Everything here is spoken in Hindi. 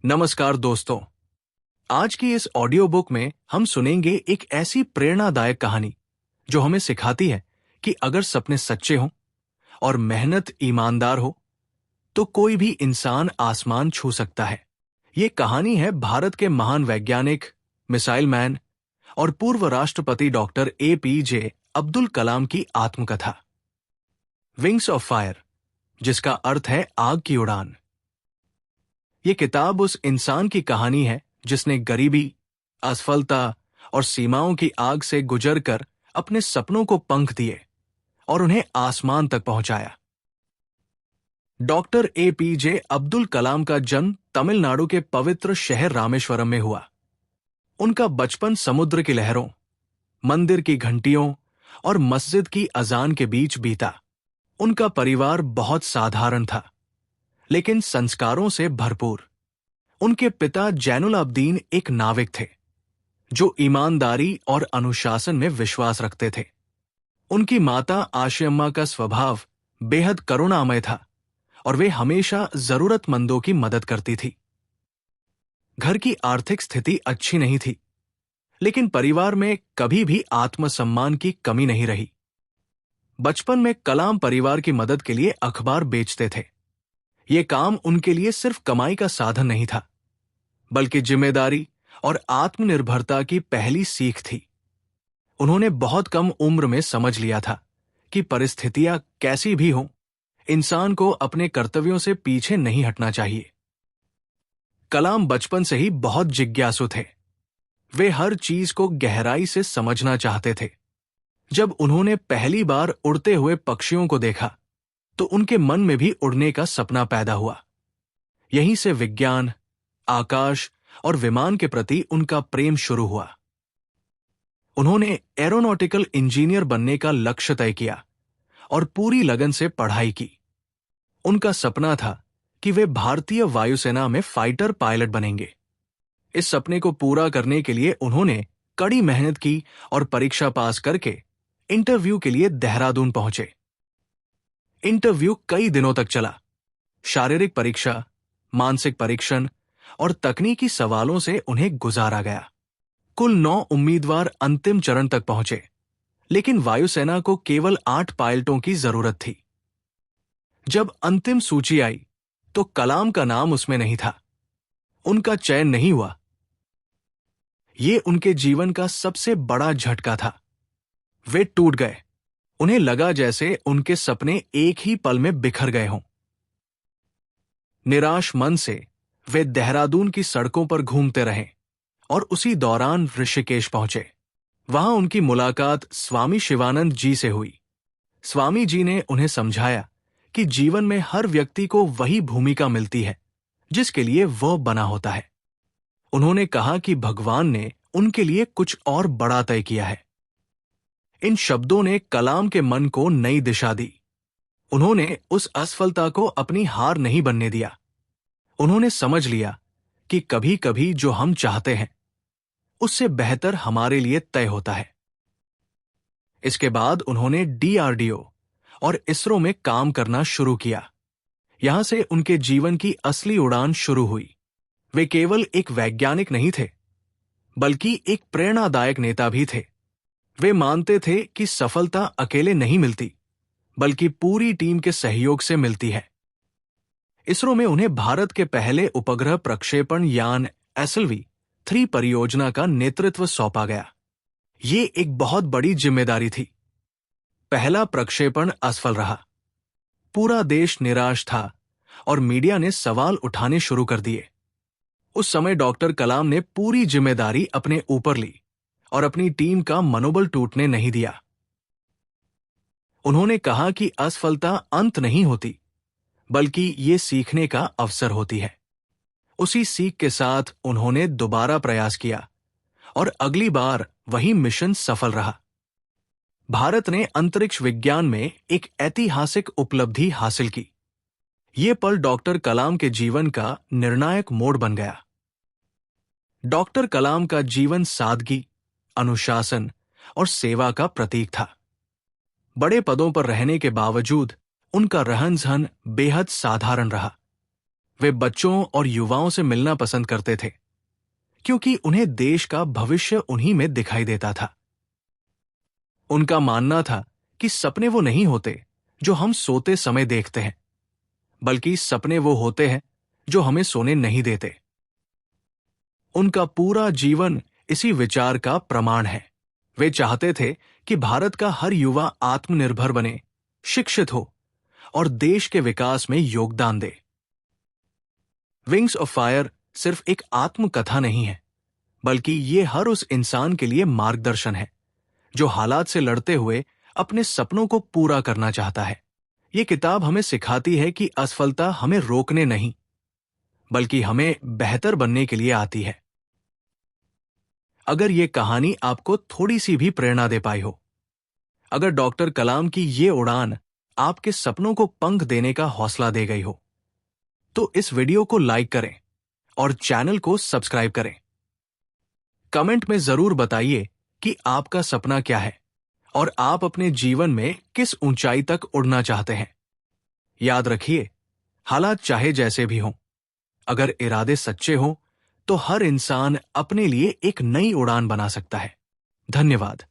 नमस्कार दोस्तों। आज की इस ऑडियो बुक में हम सुनेंगे एक ऐसी प्रेरणादायक कहानी जो हमें सिखाती है कि अगर सपने सच्चे हों और मेहनत ईमानदार हो तो कोई भी इंसान आसमान छू सकता है। ये कहानी है भारत के महान वैज्ञानिक, मिसाइल मैन और पूर्व राष्ट्रपति डॉक्टर APJ अब्दुल कलाम की आत्मकथा विंग्स ऑफ फायर, जिसका अर्थ है आग की उड़ान। ये किताब उस इंसान की कहानी है जिसने गरीबी, असफलता और सीमाओं की आग से गुजरकर अपने सपनों को पंख दिए और उन्हें आसमान तक पहुंचाया। डॉक्टर APJ अब्दुल कलाम का जन्म तमिलनाडु के पवित्र शहर रामेश्वरम में हुआ। उनका बचपन समुद्र की लहरों, मंदिर की घंटियों और मस्जिद की अजान के बीच बीता। उनका परिवार बहुत साधारण था, लेकिन संस्कारों से भरपूर। उनके पिता जैनुल अब्दीन एक नाविक थे जो ईमानदारी और अनुशासन में विश्वास रखते थे। उनकी माता आशियम्मा का स्वभाव बेहद करुणामय था और वे हमेशा जरूरतमंदों की मदद करती थी। घर की आर्थिक स्थिति अच्छी नहीं थी, लेकिन परिवार में कभी भी आत्मसम्मान की कमी नहीं रही। बचपन में कलाम परिवार की मदद के लिए अखबार बेचते थे। ये काम उनके लिए सिर्फ कमाई का साधन नहीं था, बल्कि जिम्मेदारी और आत्मनिर्भरता की पहली सीख थी। उन्होंने बहुत कम उम्र में समझ लिया था कि परिस्थितियां कैसी भी हों, इंसान को अपने कर्तव्यों से पीछे नहीं हटना चाहिए। कलाम बचपन से ही बहुत जिज्ञासु थे। वे हर चीज को गहराई से समझना चाहते थे। जब उन्होंने पहली बार उड़ते हुए पक्षियों को देखा तो उनके मन में भी उड़ने का सपना पैदा हुआ। यहीं से विज्ञान, आकाश और विमान के प्रति उनका प्रेम शुरू हुआ। उन्होंने एरोनॉटिकल इंजीनियर बनने का लक्ष्य तय किया और पूरी लगन से पढ़ाई की। उनका सपना था कि वे भारतीय वायुसेना में फाइटर पायलट बनेंगे। इस सपने को पूरा करने के लिए उन्होंने कड़ी मेहनत की और परीक्षा पास करके इंटरव्यू के लिए देहरादून पहुंचे। इंटरव्यू कई दिनों तक चला। शारीरिक परीक्षा, मानसिक परीक्षण और तकनीकी सवालों से उन्हें गुजारा गया। कुल 9 उम्मीदवार अंतिम चरण तक पहुंचे, लेकिन वायुसेना को केवल 8 पायलटों की जरूरत थी। जब अंतिम सूची आई तो कलाम का नाम उसमें नहीं था। उनका चयन नहीं हुआ। ये उनके जीवन का सबसे बड़ा झटका था। वे टूट गए। उन्हें लगा जैसे उनके सपने एक ही पल में बिखर गए हों। निराश मन से वे देहरादून की सड़कों पर घूमते रहे और उसी दौरान ऋषिकेश पहुंचे। वहां उनकी मुलाकात स्वामी शिवानंद जी से हुई। स्वामी जी ने उन्हें समझाया कि जीवन में हर व्यक्ति को वही भूमिका मिलती है जिसके लिए वह बना होता है। उन्होंने कहा कि भगवान ने उनके लिए कुछ और बड़ा तय किया है। इन शब्दों ने कलाम के मन को नई दिशा दी। उन्होंने उस असफलता को अपनी हार नहीं बनने दिया। उन्होंने समझ लिया कि कभी-कभी जो हम चाहते हैं उससे बेहतर हमारे लिए तय होता है। इसके बाद उन्होंने DRDO और इसरो में काम करना शुरू किया। यहां से उनके जीवन की असली उड़ान शुरू हुई। वे केवल एक वैज्ञानिक नहीं थे, बल्कि एक प्रेरणादायक नेता भी थे। वे मानते थे कि सफलता अकेले नहीं मिलती, बल्कि पूरी टीम के सहयोग से मिलती है। इसरो में उन्हें भारत के पहले उपग्रह प्रक्षेपण यान SLV-3 परियोजना का नेतृत्व सौंपा गया। ये एक बहुत बड़ी जिम्मेदारी थी। पहला प्रक्षेपण असफल रहा। पूरा देश निराश था और मीडिया ने सवाल उठाने शुरू कर दिए। उस समय डॉक्टर कलाम ने पूरी जिम्मेदारी अपने ऊपर ली और अपनी टीम का मनोबल टूटने नहीं दिया। उन्होंने कहा कि असफलता अंत नहीं होती, बल्कि ये सीखने का अवसर होती है। उसी सीख के साथ उन्होंने दोबारा प्रयास किया और अगली बार वही मिशन सफल रहा। भारत ने अंतरिक्ष विज्ञान में एक ऐतिहासिक उपलब्धि हासिल की। ये पल डॉक्टर कलाम के जीवन का निर्णायक मोड़ बन गया। डॉक्टर कलाम का जीवन सादगी, अनुशासन और सेवा का प्रतीक था। बड़े पदों पर रहने के बावजूद उनका रहन-सहन बेहद साधारण रहा। वे बच्चों और युवाओं से मिलना पसंद करते थे, क्योंकि उन्हें देश का भविष्य उन्हीं में दिखाई देता था। उनका मानना था कि सपने वो नहीं होते जो हम सोते समय देखते हैं, बल्कि सपने वो होते हैं जो हमें सोने नहीं देते। उनका पूरा जीवन इसी विचार का प्रमाण है। वे चाहते थे कि भारत का हर युवा आत्मनिर्भर बने, शिक्षित हो और देश के विकास में योगदान दे। विंग्स ऑफ फायर सिर्फ एक आत्मकथा नहीं है, बल्कि ये हर उस इंसान के लिए मार्गदर्शन है जो हालात से लड़ते हुए अपने सपनों को पूरा करना चाहता है। ये किताब हमें सिखाती है कि असफलता हमें रोकने नहीं, बल्कि हमें बेहतर बनने के लिए आती है। अगर ये कहानी आपको थोड़ी सी भी प्रेरणा दे पाई हो, अगर डॉक्टर कलाम की ये उड़ान आपके सपनों को पंख देने का हौसला दे गई हो, तो इस वीडियो को लाइक करें और चैनल को सब्सक्राइब करें। कमेंट में जरूर बताइए कि आपका सपना क्या है और आप अपने जीवन में किस ऊंचाई तक उड़ना चाहते हैं। याद रखिए, हालात चाहे जैसे भी हों, अगर इरादे सच्चे हों, तो हर इंसान अपने लिए एक नई उड़ान बना सकता है। धन्यवाद।